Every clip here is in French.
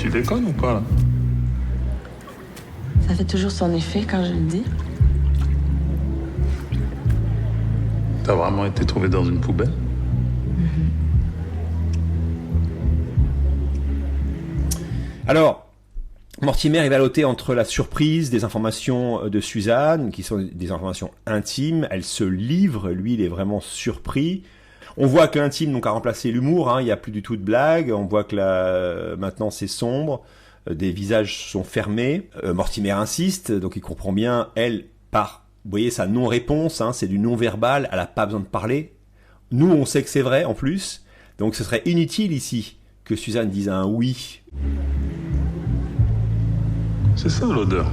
Tu déconnes ou pas, là? Ça fait toujours son effet quand je le dis. T'as vraiment été trouvé dans une poubelle? Alors, Mortimer est ballotté entre la surprise des informations de Suzanne, qui sont des informations intimes. Elle se livre, lui, il est vraiment surpris. On voit que l'intime donc a remplacé l'humour, hein, il n'y a plus du tout de blagues. On voit que maintenant c'est sombre, des visages sont fermés. Mortimer insiste, donc il comprend bien, elle, vous voyez, sa non-réponse, hein, c'est du non-verbal, elle n'a pas besoin de parler. Nous, on sait que c'est vrai en plus, donc ce serait inutile ici que Suzanne dise un oui. C'est ça l'odeur.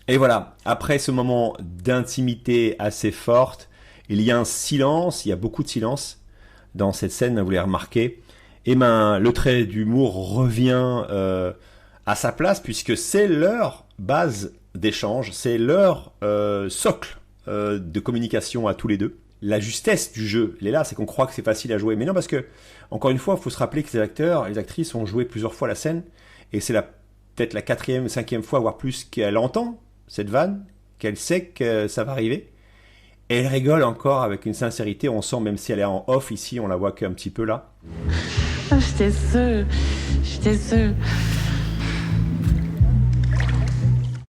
Et voilà, après ce moment d'intimité assez forte, il y a un silence, il y a beaucoup de silence dans cette scène, vous l'avez remarqué. Et le trait d'humour revient à sa place, puisque c'est leur base d'échange, c'est leur socle de communication à tous les deux. La justesse du jeu, elle est là, c'est qu'on croit que c'est facile à jouer. Mais non, parce que, encore une fois, il faut se rappeler que les acteurs et les actrices ont joué plusieurs fois la scène, et c'est peut-être la 4e, 5e fois, voire plus, qu'elle entend cette vanne, qu'elle sait que ça va arriver. Et elle rigole encore avec une sincérité, on sent, même si elle est en off ici, on la voit qu'un petit peu là. Ah, j'étais sûre.